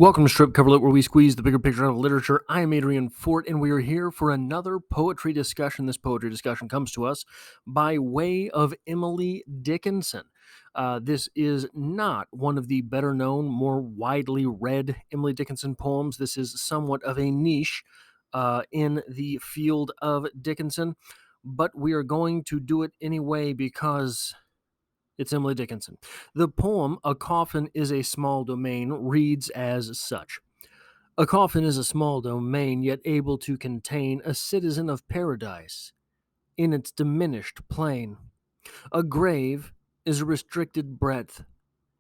Welcome to Strip Cover Lit, where we squeeze the bigger picture out of literature. I am Adrian Fort, and we are here for another poetry discussion. This poetry discussion comes to us by way of Emily Dickinson. This is not one of the better known, more widely read Emily Dickinson poems. This is somewhat of a niche in the field of Dickinson, but we are going to do it anyway because it's Emily Dickinson. The poem, A Coffin is a Small Domain, reads as such. A coffin is a small domain, yet able to contain a citizen of paradise in its diminished plane. A grave is a restricted breadth,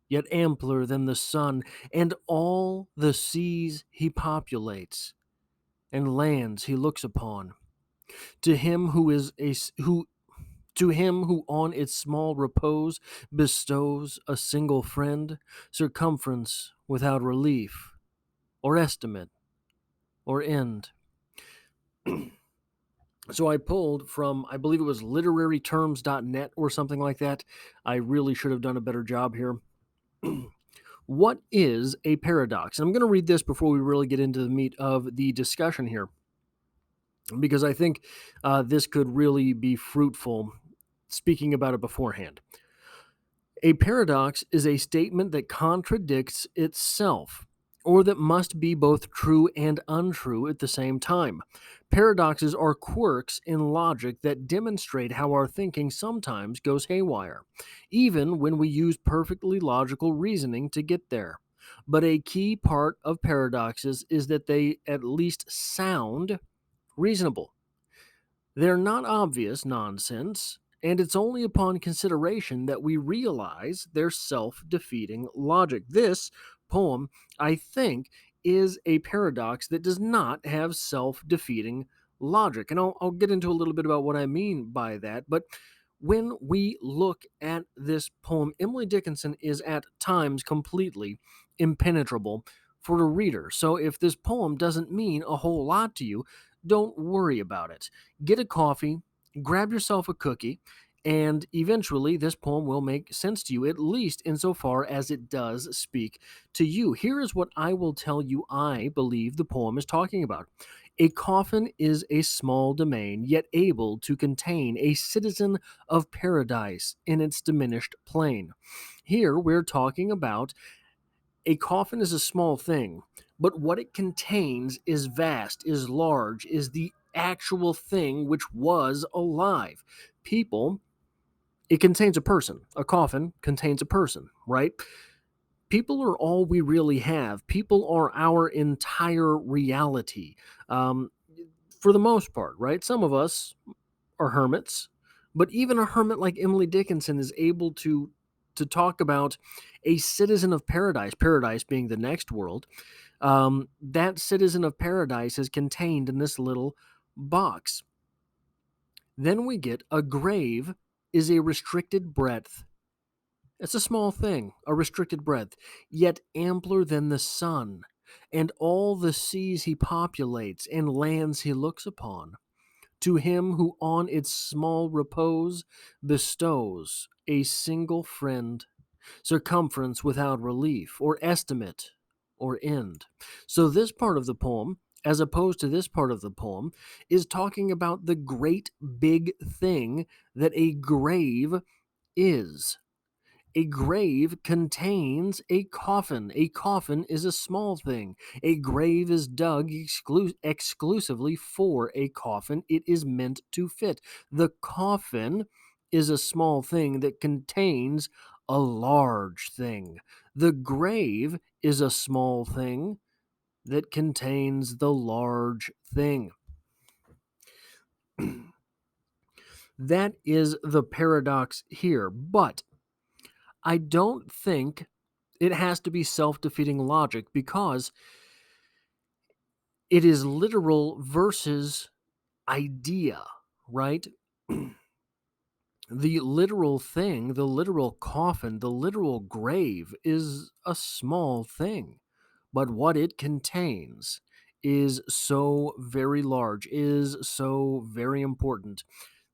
yet ampler than the sun, and all the seas he populates, and lands he looks upon. To him who is a who To him who on its small repose bestows a single friend, circumference without relief, or estimate, or end. So I pulled from, I believe it was literaryterms.net or something like that. I really should have done a better job here. What is a paradox? And I'm going to read this before we really get into the meat of the discussion here, because I think this could really be fruitful speaking about it beforehand. A paradox is a statement that contradicts itself, or that must be both true and untrue at the same time. Paradoxes are quirks in logic that demonstrate how our thinking sometimes goes haywire, even when we use perfectly logical reasoning to get there. But a key part of paradoxes is that they at least sound reasonable. They're not obvious nonsense, and it's only upon consideration that we realize their self defeating logic. This poem, I think, is a paradox that does not have self defeating logic. And I'll get into a little bit about what I mean by that. But when we look at this poem, Emily Dickinson is at times completely impenetrable for the reader. So if this poem doesn't mean a whole lot to you, don't worry about it. Get a coffee, grab yourself a cookie, and eventually this poem will make sense to you, at least insofar as it does speak to you. Here is what I will tell you I believe the poem is talking about. A coffin is a small domain, yet able to contain a citizen of paradise in its diminished plane. Here we're talking about a coffin is a small thing, but what it contains is vast, is large, is the actual thing which was alive. People, it contains a person. A coffin contains a person, right? People are all we really have. People are our entire reality, um, for the most part, right? Some of us are hermits, but even a hermit like Emily Dickinson is able to talk about a citizen of paradise, paradise being the next world. That citizen of paradise is contained in this little box. Then we get a grave is a restricted breadth. It's a small thing, a restricted breadth, yet ampler than the sun, and all the seas he populates and lands he looks upon. To him who on its small repose bestows a single friend, circumference without relief, or estimate, or end. So, this part of the poem, as opposed to this part of the poem, is talking about the great big thing that a grave is. A grave contains a coffin. A coffin is a small thing. A grave is dug exclusively for a coffin. It is meant to fit. The coffin is a small thing that contains a large thing. The grave is a small thing that contains the large thing. That is the paradox here. But I don't think it has to be self-defeating logic, because it is literal versus idea, right? The literal thing, the literal coffin, the literal grave is a small thing, but what it contains is so very large, is so very important.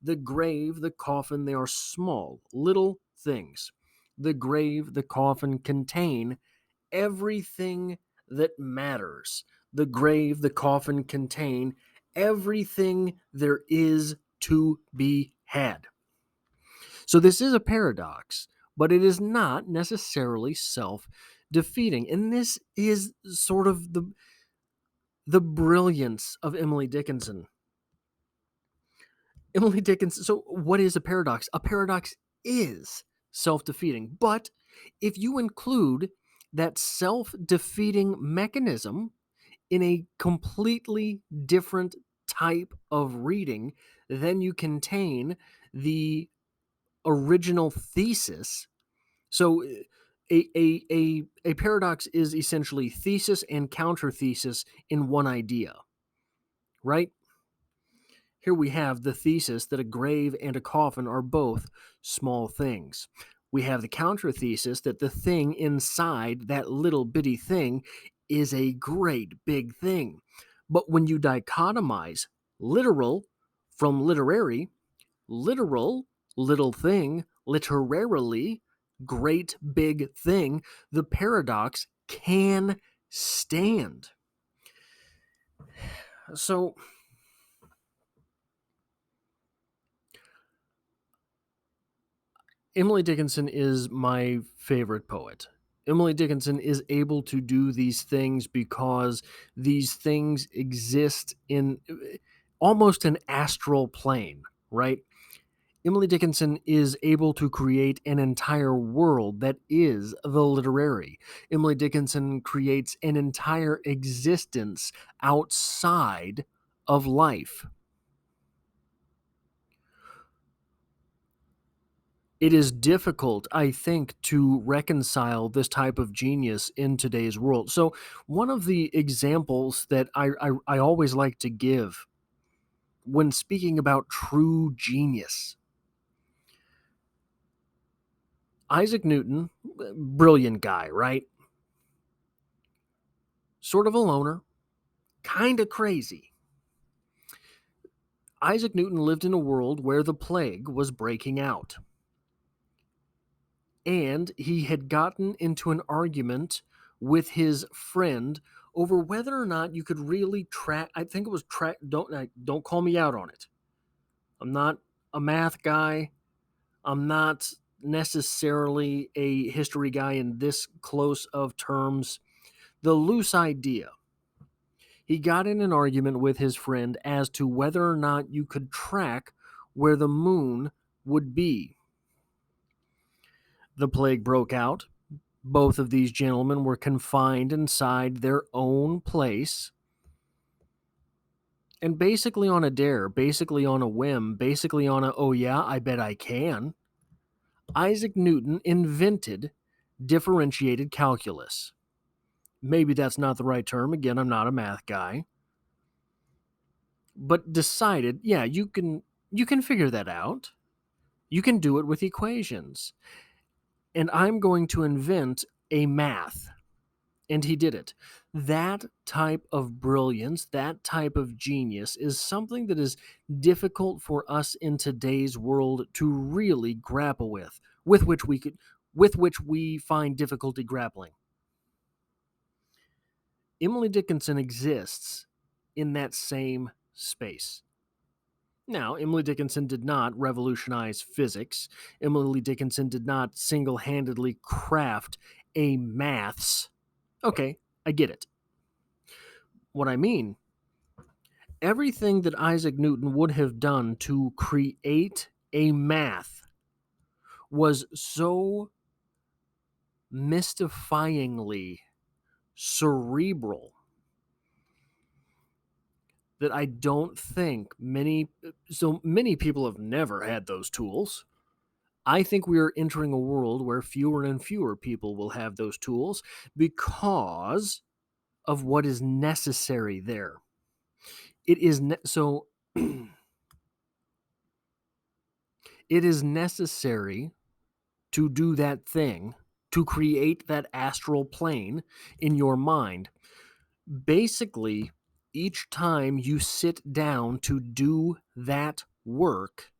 The grave, the coffin, they are small, little things. The grave, the coffin contain everything that matters. The grave, the coffin contain everything there is to be had. So this is a paradox, but it is not necessarily self-defeating. And this is sort of the brilliance of Emily Dickinson. Emily Dickinson. So what is a paradox? A paradox is self-defeating, but if you include that self-defeating mechanism in a completely different type of reading, then you contain the original thesis. So a paradox is essentially thesis and counter thesis in one idea, right? Here we have the thesis that a grave and a coffin are both small things. We have the counter thesis that the thing inside that little bitty thing is a great big thing. But when you dichotomize literal from literary, literal, little thing, literarily, great big thing, the paradox can stand. So, Emily Dickinson is my favorite poet. Emily Dickinson is able to do these things because these things exist in almost an astral plane, right? Emily Dickinson is able to create an entire world that is the literary. Emily Dickinson creates an entire existence outside of life. It is difficult, I think, to reconcile this type of genius in today's world. So, one of the examples that I always like to give when speaking about true genius, Isaac Newton, brilliant guy, right? Sort of a loner, kind of crazy. Isaac Newton lived in a world where the plague was breaking out. And he had gotten into an argument with his friend over whether or not you could really track. I think it was track. Don't call me out on it. I'm not a math guy. I'm not necessarily a history guy in this close of terms. The loose idea. He got in an argument with his friend as to whether or not you could track where the moon would be. The plague broke out. Both of these gentlemen were confined inside their own place. And basically on a dare, basically on a whim, basically on a, oh yeah, I bet I can, Isaac Newton invented differentiated calculus. Maybe that's not the right term. Again, I'm not a math guy. But decided, yeah, you can figure that out. You can do it with equations. And I'm going to invent a math. And he did it. That type of brilliance, that type of genius is something that is difficult for us in today's world to really grapple with which we find difficulty grappling. Emily Dickinson exists in that same space. Now, Emily Dickinson did not revolutionize physics. Emily Dickinson did not single-handedly craft a maths. Okay, I get it. What I mean, everything that Isaac Newton would have done to create a math was so mystifyingly cerebral that I don't think many people have never had those tools. I think we are entering a world where fewer and fewer people will have those tools because of what is necessary there. It is so it is necessary to do that thing, to create that astral plane in your mind. Basically, each time you sit down to do that work,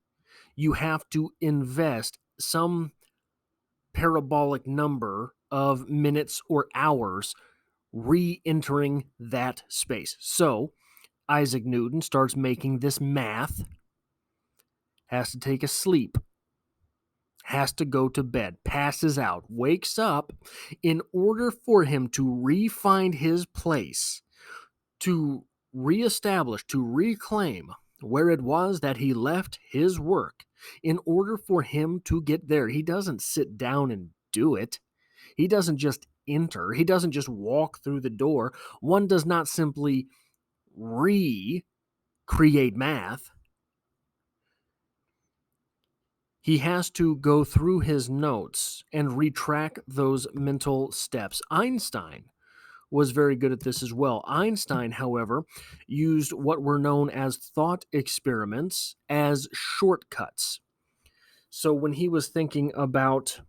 you have to invest some parabolic number of minutes or hours re-entering that space. So Isaac Newton starts making this math, has to take a sleep, has to go to bed, passes out, wakes up. In order for him to re-find his place, to reestablish, to reclaim where it was that he left his work, in order for him to get there, he doesn't sit down and do it. He doesn't just enter. He doesn't just walk through the door. One does not simply recreate math. He has to go through his notes and retrack those mental steps. Einstein was very good at this as well. Einstein, however, used what were known as thought experiments as shortcuts. So when he was thinking about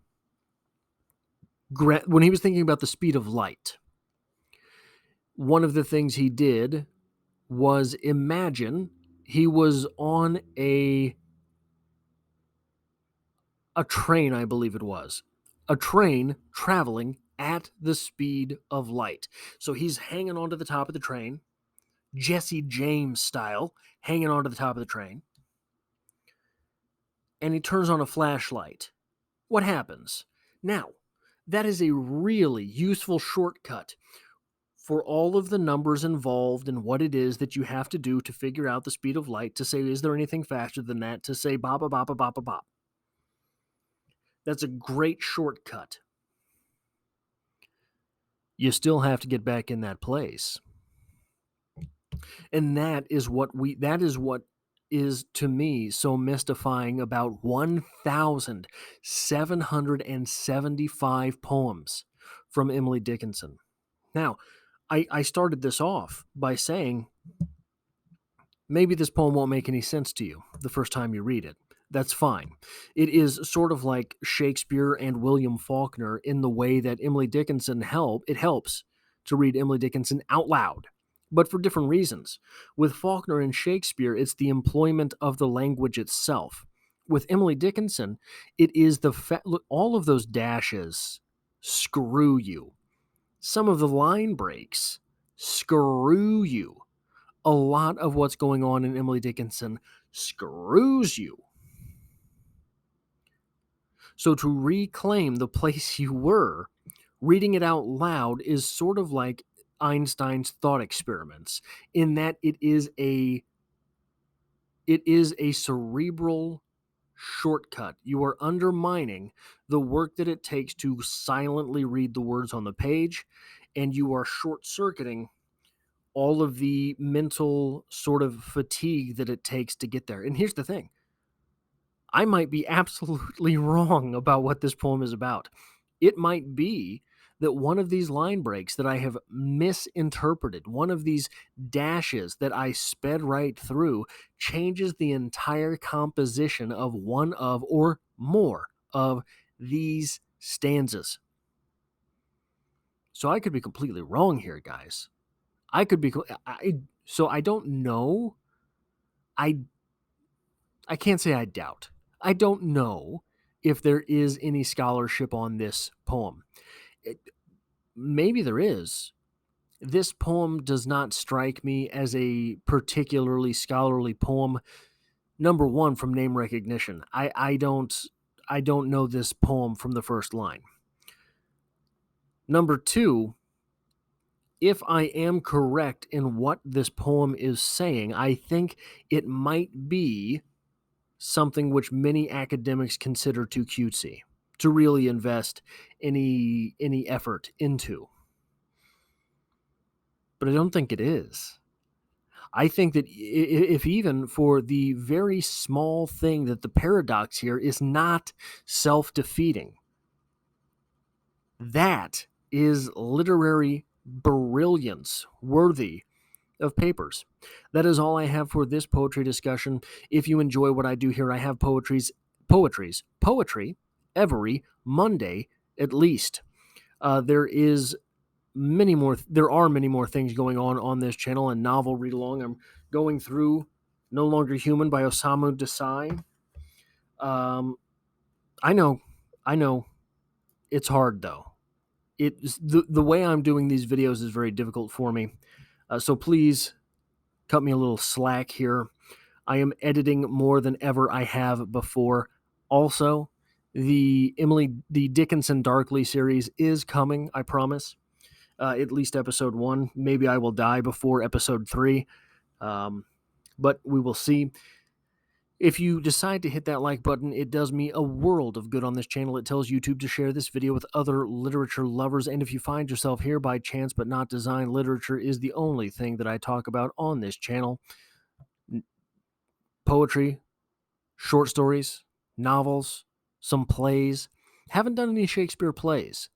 the speed of light, one of the things he did was imagine he was on a train, I believe it was. A train traveling at the speed of light. So he's hanging onto the top of the train, Jesse James style, hanging onto the top of the train, and he turns on a flashlight. What happens? Now, that is a really useful shortcut for all of the numbers involved and what it is that you have to do to figure out the speed of light, to say, is there anything faster than that, to say, bop, bop, bop, bop, bop. That's a great shortcut. You still have to get back in that place. And that is what is to me so mystifying about 1,775 poems from Emily Dickinson. Now, I started this off by saying maybe this poem won't make any sense to you the first time you read it. That's fine. It is sort of like Shakespeare and William Faulkner in the way that Emily Dickinson helps to read Emily Dickinson out loud, but for different reasons. With Faulkner and Shakespeare, it's the employment of the language itself. With Emily Dickinson, it is look, all of those dashes screw you. Some of the line breaks screw you. A lot of what's going on in Emily Dickinson screws you. So to reclaim the place you were, reading it out loud is sort of like Einstein's thought experiments, in that it is a cerebral shortcut. You are undermining the work that it takes to silently read the words on the page, and you are short-circuiting all of the mental sort of fatigue that it takes to get there. And here's the thing. I might be absolutely wrong about what this poem is about. It might be that one of these line breaks that I have misinterpreted, one of these dashes that I sped right through, changes the entire composition of one of or more of these stanzas. So I could be completely wrong here, guys. I could be. So I don't know. I can't say I doubt. I don't know if there is any scholarship on this poem. Maybe there is. This poem does not strike me as a particularly scholarly poem. Number one, from name recognition. I don't know this poem from the first line. Number two, if I am correct in what this poem is saying, I think it might be something which many academics consider too cutesy to really invest any effort into. But I don't think it is. I think that if even for the very small thing that the paradox here is not self-defeating, that is literary brilliance worthy of papers. That is all I have for this poetry discussion. If you enjoy what I do here, I have poetry every Monday at least. There are many more things going on this channel. A novel read along. I'm going through No Longer Human by Osamu Dazai. I know it's hard though. The way I'm doing these videos is very difficult for me. So please cut me a little slack here. I am editing more than ever I have before. Also, the Dickinson Darkly series is coming, I promise. At least episode 1. Maybe I will die before episode 3, but we will see. If you decide to hit that like button, it does me a world of good on this channel. It tells YouTube to share this video with other literature lovers, and if you find yourself here by chance but not design, literature is the only thing that I talk about on this channel. Poetry, short stories, novels, some plays. Haven't done any Shakespeare plays.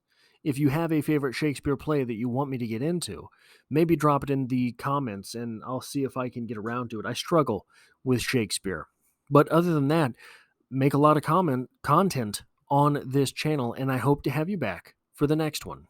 If you have a favorite Shakespeare play that you want me to get into, maybe drop it in the comments and I'll see if I can get around to it. I struggle with Shakespeare. But other than that, make a lot of content on this channel, and I hope to have you back for the next one.